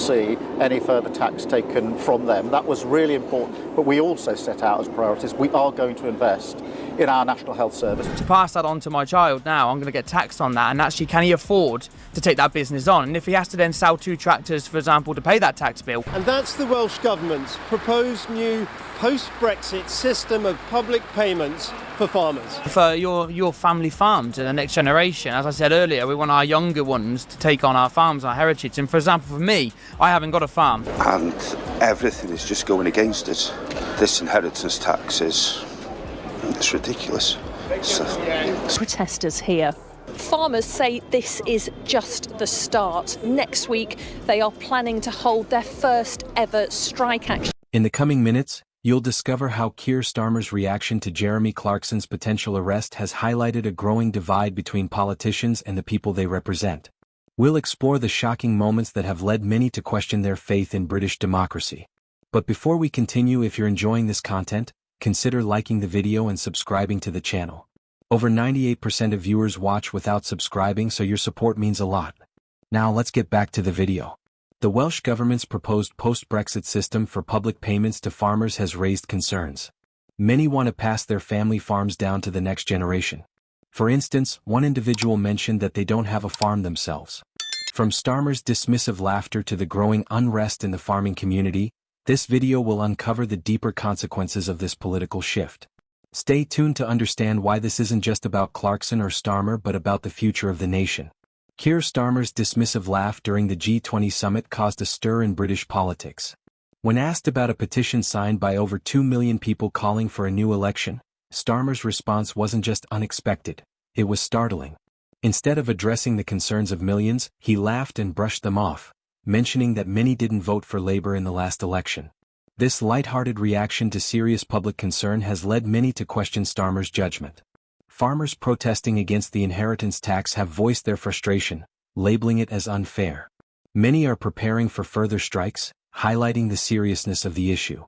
see any further tax taken from them. That was really important, but we also set out as priorities, we are going to invest in our National Health Service. To pass that on to my child now, I'm going to get taxed on that, and actually can he afford to take that business on? And if he has to then sell 2 tractors, for example, to pay that tax bill. And that's the Welsh Government's proposed new post-Brexit system of public payments for farmers. For your family farm to the next generation, as I said earlier, we want our younger ones to take on our farms, our heritage. And for example, for me, I haven't got a farm. And everything is just going against it. This inheritance tax it's ridiculous. Protesters here. Farmers say this is just the start. Next week, they are planning to hold their first ever strike action. In the coming minutes, you'll discover how Keir Starmer's reaction to Jeremy Clarkson's potential arrest has highlighted a growing divide between politicians and the people they represent. We'll explore the shocking moments that have led many to question their faith in British democracy. But before we continue, if you're enjoying this content, consider liking the video and subscribing to the channel. Over 98% of viewers watch without subscribing, so your support means a lot. Now let's get back to the video. The Welsh Government's proposed post-Brexit system for public payments to farmers has raised concerns. Many want to pass their family farms down to the next generation. For instance, one individual mentioned that they don't have a farm themselves. From Starmer's dismissive laughter to the growing unrest in the farming community, this video will uncover the deeper consequences of this political shift. Stay tuned to understand why this isn't just about Clarkson or Starmer but about the future of the nation. Keir Starmer's dismissive laugh during the G20 summit caused a stir in British politics. When asked about a petition signed by over 2 million people calling for a new election, Starmer's response wasn't just unexpected, it was startling. Instead of addressing the concerns of millions, he laughed and brushed them off, mentioning that many didn't vote for Labour in the last election. This light-hearted reaction to serious public concern has led many to question Starmer's judgment. Farmers protesting against the inheritance tax have voiced their frustration, labeling it as unfair. Many are preparing for further strikes, highlighting the seriousness of the issue.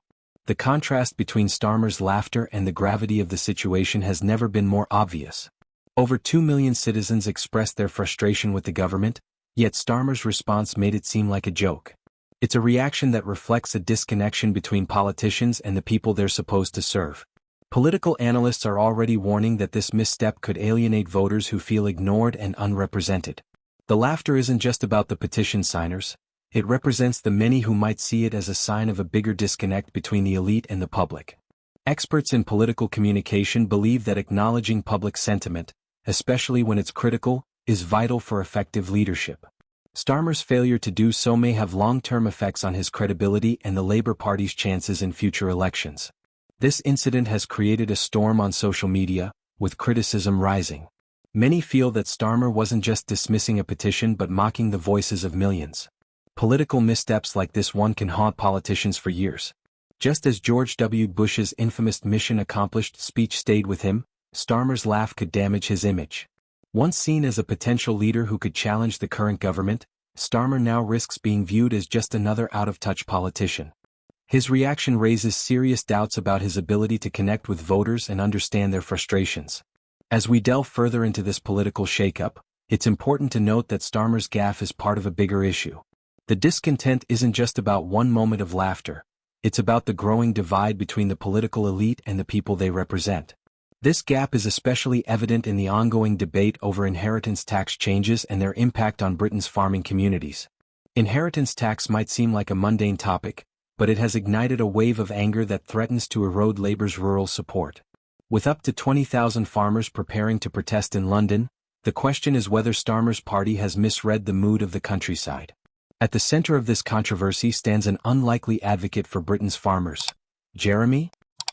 The contrast between Starmer's laughter and the gravity of the situation has never been more obvious. Over 2 million citizens expressed their frustration with the government, yet Starmer's response made it seem like a joke. It's a reaction that reflects a disconnection between politicians and the people they're supposed to serve. Political analysts are already warning that this misstep could alienate voters who feel ignored and unrepresented. The laughter isn't just about the petition signers, it represents the many who might see it as a sign of a bigger disconnect between the elite and the public. Experts in political communication believe that acknowledging public sentiment, especially when it's critical, is vital for effective leadership. Starmer's failure to do so may have long-term effects on his credibility and the Labour Party's chances in future elections. This incident has created a storm on social media, with criticism rising. Many feel that Starmer wasn't just dismissing a petition but mocking the voices of millions. Political missteps like this one can haunt politicians for years. Just as George W. Bush's infamous mission accomplished speech stayed with him, Starmer's laugh could damage his image. Once seen as a potential leader who could challenge the current government, Starmer now risks being viewed as just another out-of-touch politician. His reaction raises serious doubts about his ability to connect with voters and understand their frustrations. As we delve further into this political shakeup, it's important to note that Starmer's gaffe is part of a bigger issue. The discontent isn't just about one moment of laughter, it's about the growing divide between the political elite and the people they represent. This gap is especially evident in the ongoing debate over inheritance tax changes and their impact on Britain's farming communities. Inheritance tax might seem like a mundane topic, but it has ignited a wave of anger that threatens to erode Labour's rural support. With up to 20,000 farmers preparing to protest in London, the question is whether Starmer's party has misread the mood of the countryside. At the centre of this controversy stands an unlikely advocate for Britain's farmers. Jeremy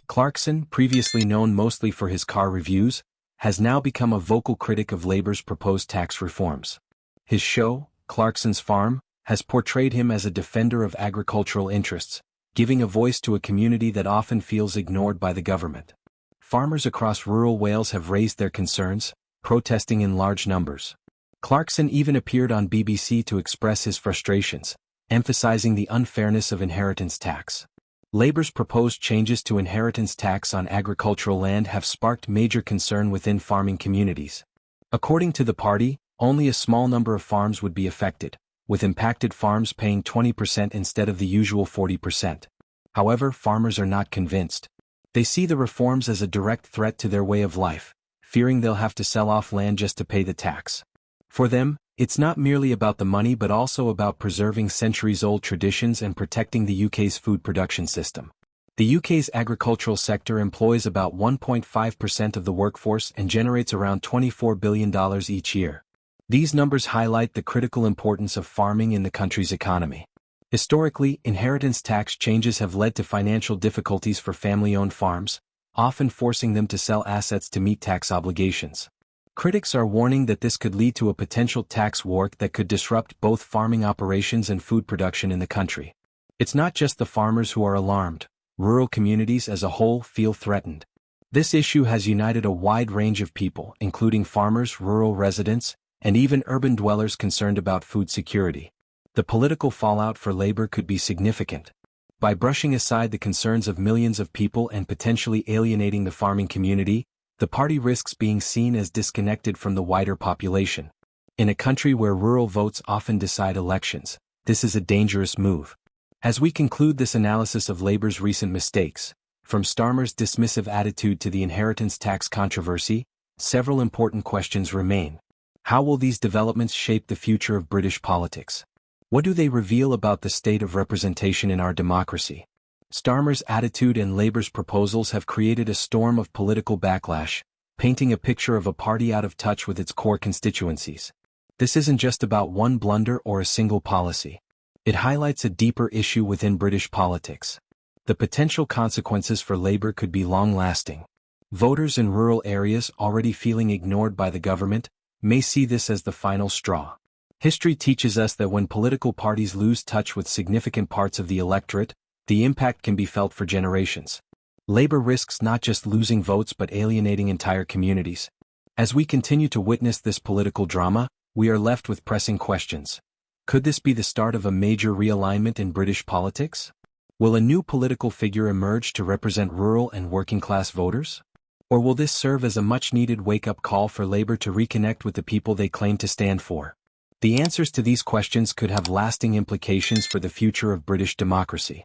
Clarkson, previously known mostly for his car reviews, has now become a vocal critic of Labour's proposed tax reforms. His show, Clarkson's Farm, has portrayed him as a defender of agricultural interests, giving a voice to a community that often feels ignored by the government. Farmers across rural Wales have raised their concerns, protesting in large numbers. Clarkson even appeared on BBC to express his frustrations, emphasizing the unfairness of inheritance tax. Labour's proposed changes to inheritance tax on agricultural land have sparked major concern within farming communities. According to the party, only a small number of farms would be affected, with impacted farms paying 20% instead of the usual 40%. However, farmers are not convinced. They see the reforms as a direct threat to their way of life, fearing they'll have to sell off land just to pay the tax. For them, it's not merely about the money but also about preserving centuries-old traditions and protecting the UK's food production system. The UK's agricultural sector employs about 1.5% of the workforce and generates around $24 billion each year. These numbers highlight the critical importance of farming in the country's economy. Historically, inheritance tax changes have led to financial difficulties for family-owned farms, often forcing them to sell assets to meet tax obligations. Critics are warning that this could lead to a potential tax war that could disrupt both farming operations and food production in the country. It's not just the farmers who are alarmed. Rural communities as a whole feel threatened. This issue has united a wide range of people, including farmers, rural residents, and even urban dwellers concerned about food security. The political fallout for Labour could be significant. By brushing aside the concerns of millions of people and potentially alienating the farming community, the party risks being seen as disconnected from the wider population. In a country where rural votes often decide elections, this is a dangerous move. As we conclude this analysis of Labour's recent mistakes, from Starmer's dismissive attitude to the inheritance tax controversy, several important questions remain. How will these developments shape the future of British politics? What do they reveal about the state of representation in our democracy? Starmer's attitude and Labour's proposals have created a storm of political backlash, painting a picture of a party out of touch with its core constituencies. This isn't just about one blunder or a single policy. It highlights a deeper issue within British politics. The potential consequences for Labour could be long-lasting. Voters in rural areas already feeling ignored by the government may see this as the final straw. History teaches us that when political parties lose touch with significant parts of the electorate, the impact can be felt for generations. Labour risks not just losing votes but alienating entire communities. As we continue to witness this political drama, we are left with pressing questions. Could this be the start of a major realignment in British politics? Will a new political figure emerge to represent rural and working-class voters? Or will this serve as a much-needed wake-up call for Labour to reconnect with the people they claim to stand for? The answers to these questions could have lasting implications for the future of British democracy.